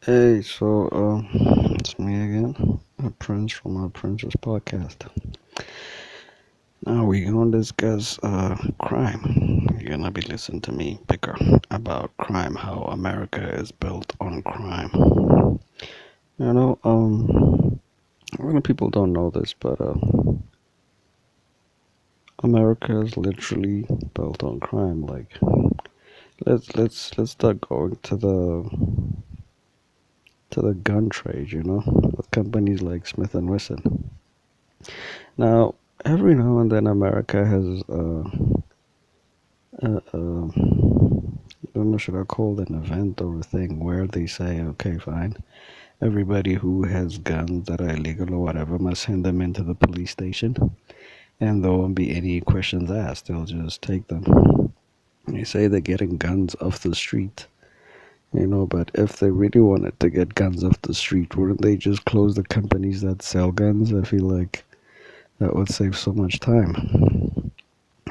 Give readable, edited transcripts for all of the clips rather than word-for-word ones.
Hey, it's me again, a Prince from our Prince's podcast. Now we're gonna discuss crime. You're gonna be listening to me picker about crime, how America is built on crime. You know, a lot of people don't know this, but America is literally built on crime. Like, let's start going to the gun trade. With companies like Smith and Wesson. Now, every now and then, America has I don't know, should I call it an event or a thing where they say, okay, fine, everybody who has guns that are illegal or whatever must send them into the police station, and there won't be any questions asked. They'll just take them. They say they're getting guns off the street, but if they really wanted to get guns off the street, wouldn't they just close the companies that sell guns? I feel like that would save so much time.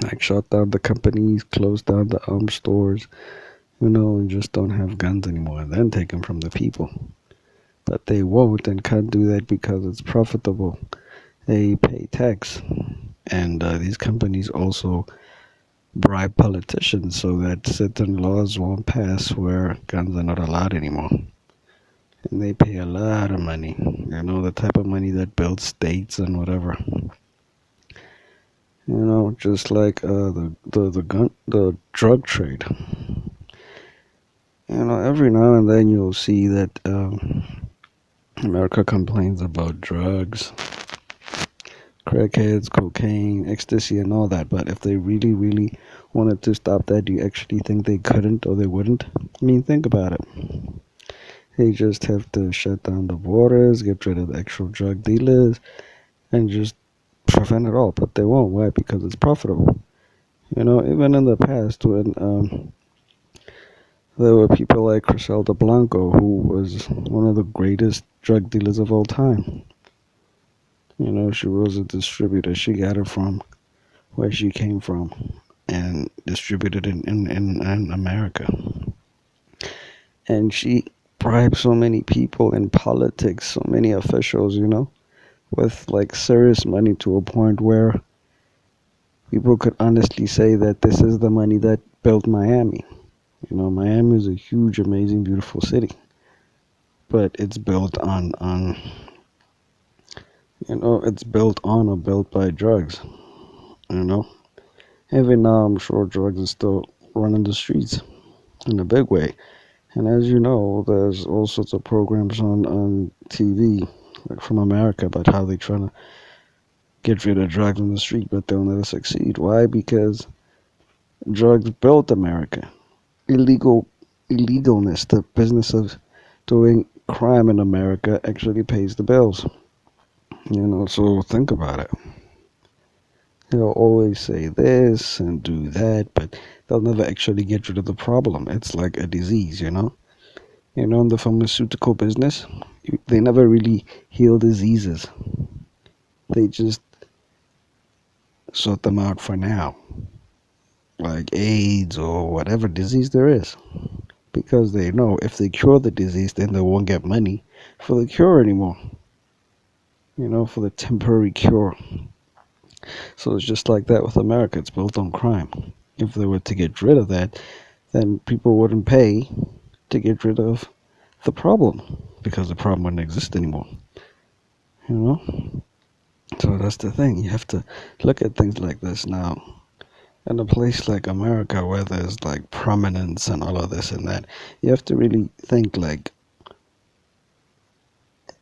Like shut down the companies, close down the arms stores, and just don't have guns anymore, and then take them from the people. But they won't and can't do that because it's profitable. They pay tax, and these companies also bribe politicians so that certain laws won't pass where guns are not allowed anymore. And they pay a lot of money, the type of money that builds states and whatever. Just like the drug trade. Every now and then you'll see that America complains about drugs, crackheads, cocaine, ecstasy, and all that. But if they really, really wanted to stop that, do you actually think they couldn't or they wouldn't? I mean, think about it. They just have to shut down the borders, get rid of the actual drug dealers, and just prevent it all. But they won't. Why? Because it's profitable. Even in the past when there were people like Griselda Blanco, who was one of the greatest drug dealers of all time. She was a distributor. She got it from where she came from and distributed it in America. And she bribed so many people in politics, so many officials, with like serious money to a point where people could honestly say that this is the money that built Miami. Miami is a huge, amazing, beautiful city, but it's built it's built on or built by drugs. You know, Even now, I'm sure drugs are still running the streets in a big way. And as you know, there's all sorts of programs on TV, like from America, about how they're trying to get rid of drugs on the street, but they'll never succeed. Why? Because drugs built America. Illegal illegalness, the business of doing crime in America actually pays the bills. So think about it. They'll always say this and do that, but they'll never actually get rid of the problem. It's like a disease. In the pharmaceutical business, they never really heal diseases. They just sort them out for now, like AIDS or whatever disease there is. Because they know if they cure the disease, then they won't get money for the cure anymore, for the temporary cure. So it's just like that with America. It's built on crime. If they were to get rid of that, then people wouldn't pay to get rid of the problem because the problem wouldn't exist anymore. You know? So that's the thing. You have to look at things like this now. In a place like America where there's like prominence and all of this and that, you have to really think like,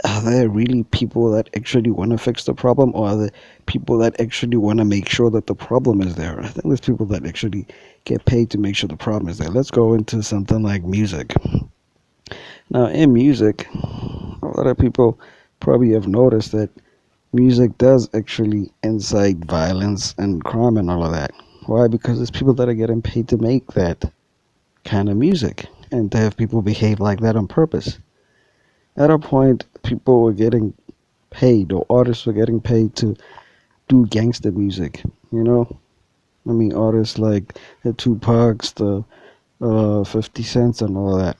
are there really people that actually want to fix the problem, or are there people that actually want to make sure that the problem is there? I think there's people that actually get paid to make sure the problem is there. Let's go into something like music. Now, in music, a lot of people probably have noticed that music does actually incite violence and crime and all of that. Why? Because there's people that are getting paid to make that kind of music and to have people behave like that on purpose. At a point, people were getting paid, or artists were getting paid to do gangster music. I mean, artists like the Tupacs, the 50 Cents, and all that.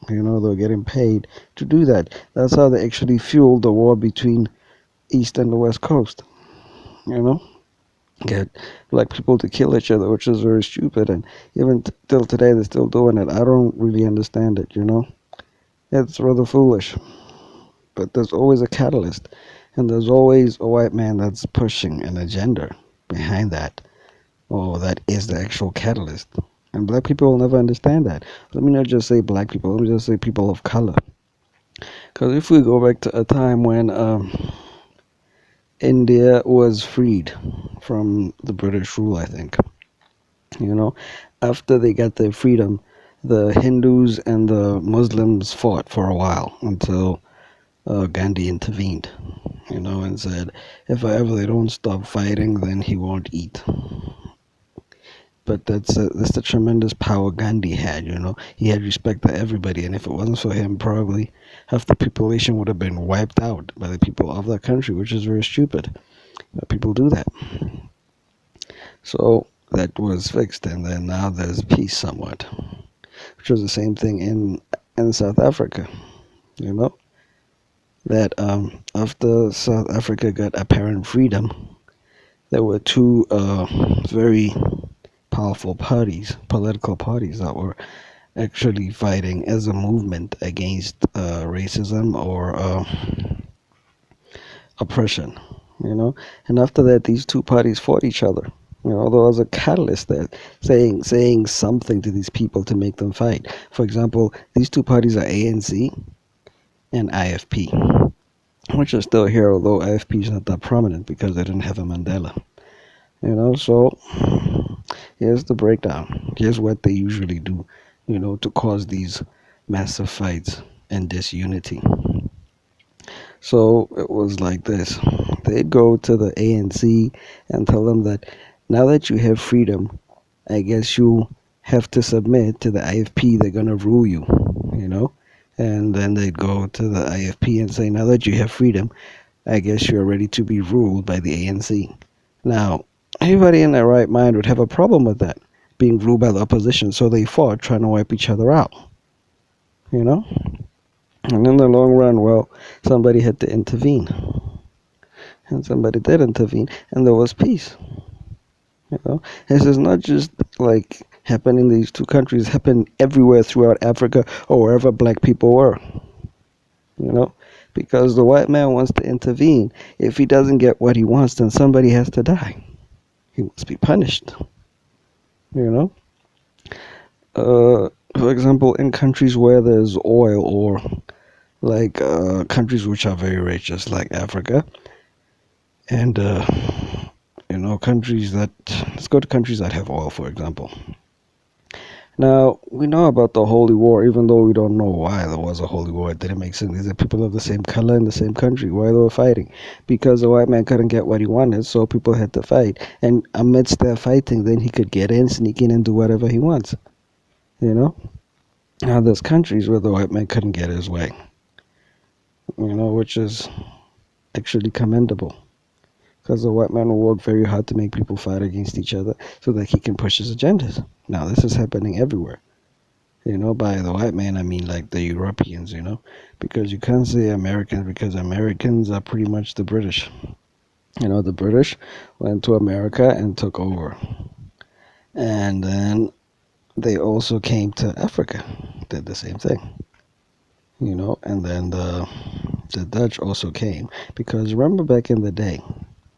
They're getting paid to do that. That's how they actually fueled the war between East and the West Coast. You know, get black people to kill each other, which is very stupid. And even till today, they're still doing it. I don't really understand it. It's rather foolish. But there's always a catalyst, and there's always a white man that's pushing an agenda behind that, or that is the actual catalyst. And black people will never understand that. Let me not just say black people, let me just say people of color. Because if we go back to a time when India was freed from the British rule, I think, you know, after they got their freedom, the Hindus and the Muslims fought for a while until Gandhi intervened, and said, if ever they don't stop fighting, then he won't eat. But that's the tremendous power Gandhi had. He had respect for everybody, and if it wasn't for him, probably half the population would have been wiped out by the people of that country, which is very stupid. But people do that. So that was fixed, and then now there's peace somewhat, which was the same thing in South Africa. You know that after South Africa got apparent freedom, there were two very powerful parties, political parties, that were actually fighting as a movement against racism or oppression. And after that, these two parties fought each other. There was a catalyst there, saying something to these people to make them fight. For example, these two parties are ANC and IFP, which are still here, although IFP is not that prominent because they didn't have a Mandela. So here's the breakdown. Here's what they usually do, to cause these massive fights and disunity. So it was like this. They'd go to the ANC and tell them that now that you have freedom, I guess you have to submit to the IFP. They're going to rule you. And then they'd go to the IFP and say, now that you have freedom, I guess you're ready to be ruled by the ANC. Now, anybody in their right mind would have a problem with that, being ruled by the opposition. So they fought, trying to wipe each other out. And in the long run, well, somebody had to intervene. And somebody did intervene, and there was peace. This is not just like happening in these two countries, it happened everywhere throughout Africa or wherever black people were. Because the white man wants to intervene. If he doesn't get what he wants, then somebody has to die. He must be punished. For example, in countries where there's oil, or like countries which are very rich, just like Africa, and countries that, let's go to countries that have oil, for example. Now, we know about the Holy War, even though we don't know why there was a Holy War. It didn't make sense. These are people of the same color in the same country. Why they were fighting? Because the white man couldn't get what he wanted, so people had to fight. And amidst their fighting, then he could get in, sneak in, and do whatever he wants. Now, there's countries where the white man couldn't get his way, which is actually commendable. Because the white man will work very hard to make people fight against each other so that he can push his agendas. Now, this is happening everywhere. By the white man, I mean like the Europeans, because you can't say Americans, because Americans are pretty much the British. The British went to America and took over. And then they also came to Africa, did the same thing. And then the Dutch also came. Because remember back in the day,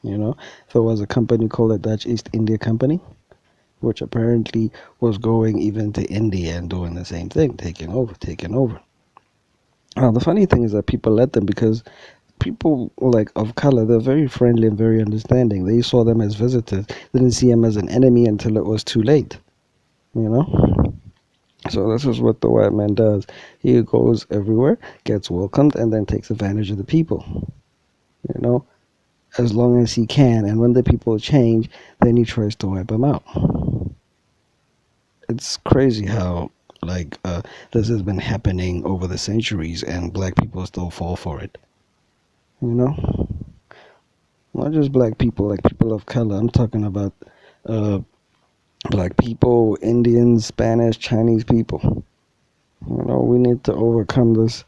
there was a company called the Dutch East India Company, which apparently was going even to India and doing the same thing, taking over. Now, the funny thing is that people let them, because people like of color, they're very friendly and very understanding. They saw them as visitors. They didn't see them as an enemy until it was too late. So this is what the white man does. He goes everywhere, gets welcomed, and then takes advantage of the people. As long as he can, and when the people change, then he tries to wipe them out. It's crazy how this has been happening over the centuries, and black people still fall for it. Not just black people, like people of color. I'm talking about black people, Indians, Spanish, Chinese people. We need to overcome this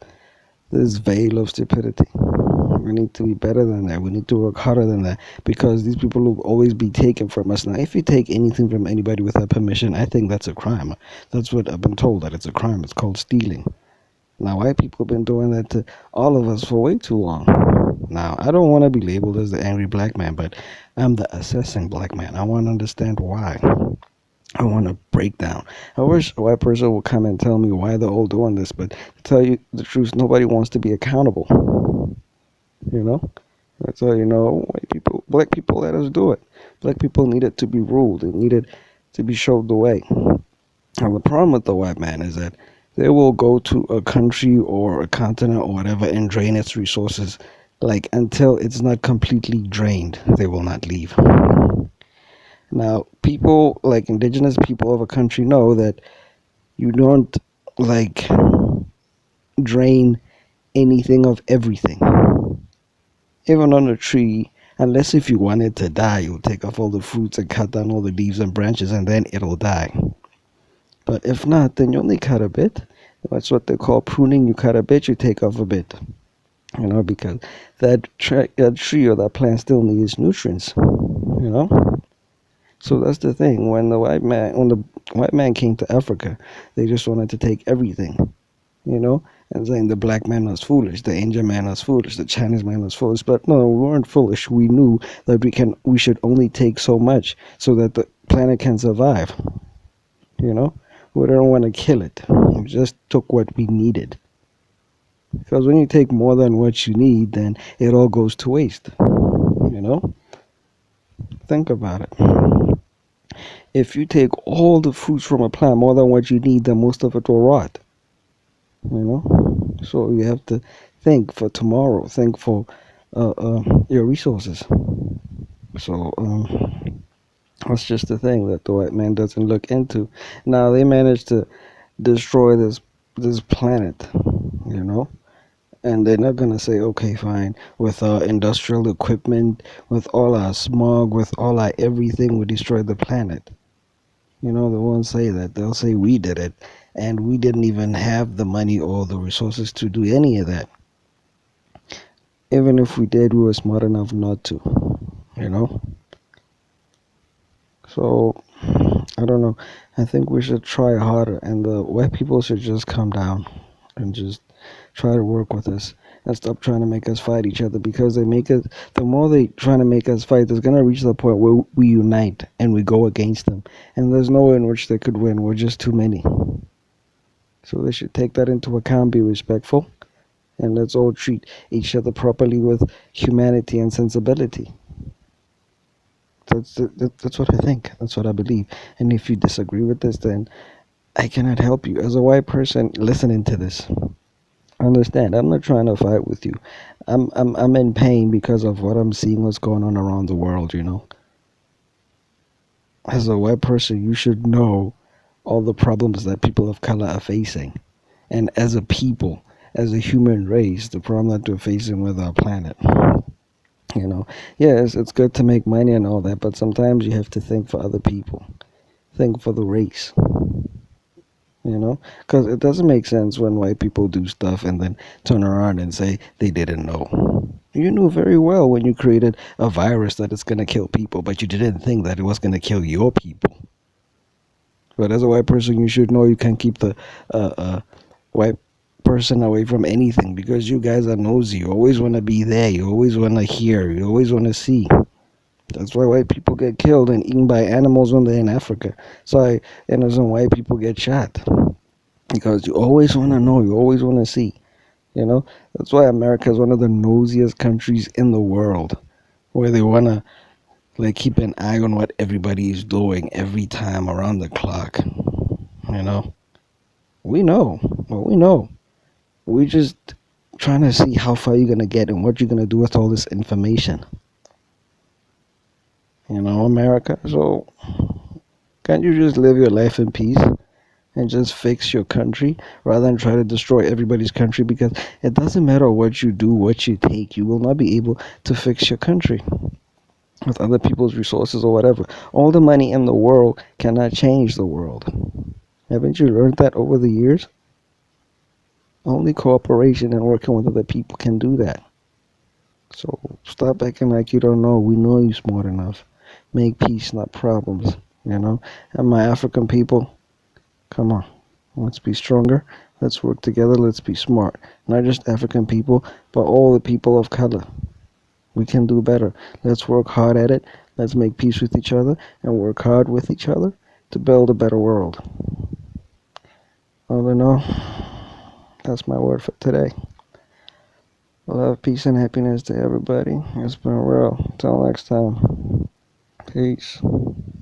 veil of stupidity. We need to be better than that. We need to work harder than that because these people will always be taken from us. Now, if you take anything from anybody without permission, I think that's a crime. That's what I've been told, that it's a crime. It's called stealing. Now, white people have been doing that to all of us for way too long. Now, I don't want to be labeled as the angry black man, but I'm the assessing black man. I want to understand why. I want to break down. I wish a white person would come and tell me why they're all doing this, but to tell you the truth, nobody wants to be accountable. You know? That's all. White people, black people let us do it. Black people needed to be ruled. They needed to be showed the way. And the problem with the white man is that they will go to a country or a continent or whatever and drain its resources. Like until it's not completely drained, they will not leave. Now, people like indigenous people of a country know that you don't like drain anything of everything. Even on a tree, unless if you want it to die, you'll take off all the fruits and cut down all the leaves and branches and then it'll die. But if not, then you only cut a bit. That's what they call pruning. You cut a bit, you take off a bit. Because that tree or that plant still needs nutrients. So that's the thing. When the white man came to Africa, they just wanted to take everything. And saying the black man was foolish, the Indian man was foolish, the Chinese man was foolish. But no, we weren't foolish. We knew that we should only take so much so that the planet can survive. You know, we didn't want to kill it. We just took what we needed. Because when you take more than what you need, then it all goes to waste. Think about it. If you take all the fruits from a plant more than what you need, then most of it will rot. So you have to think for tomorrow. Think for your resources. So that's just the thing that the white man doesn't look into. Now they managed to destroy this planet. And they're not gonna say, okay, fine, with our industrial equipment, with all our smog, with all our everything, we destroyed the planet. They won't say that. They'll say we did it, and we didn't even have the money or the resources to do any of that. Even if we did, we were smart enough not to. So I don't know. I think we should try harder, and the white people should just come down and just try to work with us and stop trying to make us fight each other, because the more they trying to make us fight, it's gonna reach the point where we unite and we go against them, and there's no way in which they could win. We're just too many. So they should take that into account, be respectful, and let's all treat each other properly with humanity and sensibility. That's what I think. That's what I believe. And if you disagree with this, then I cannot help you. As a white person listening to this, understand, I'm not trying to fight with you. I'm in pain because of what I'm seeing, what's going on around the world. As a white person, you should know all the problems that people of color are facing, and as a people, as a human race, the problem that we're facing with our planet. Yes, it's good to make money and all that, but sometimes you have to think for other people, think for the race. Because it doesn't make sense when white people do stuff and then turn around and say they didn't know. You knew very well when you created a virus that it's going to kill people, but you didn't think that it was going to kill your people. But as a white person, you should know you can't keep the white person away from anything, because you guys are nosy. You always want to be there. You always want to hear. You always want to see. That's why white people get killed and eaten by animals when they're in Africa. So innocent white people get shot. Because you always want to know. You always want to see. That's why America is one of the nosiest countries in the world, where they want to keep an eye on what everybody is doing every time around the clock. We know. Well, we know. We just trying to see how far you're going to get and what you're going to do with all this information. America. So can't you just live your life in peace and just fix your country rather than try to destroy everybody's country? Because it doesn't matter what you do, what you take, you will not be able to fix your country with other people's resources or whatever. All the money in the world cannot change the world. Haven't you learned that over the years? Only cooperation and working with other people can do that. So stop acting like you don't know. We know you smart enough. Make peace, not problems. You know? And my African people, come on. Let's be stronger. Let's work together. Let's be smart. Not just African people, but all the people of color. We can do better. Let's work hard at it. Let's make peace with each other and work hard with each other to build a better world. All in all, that's my word for today. Love, peace, and happiness to everybody. It's been real. Till next time. Peace.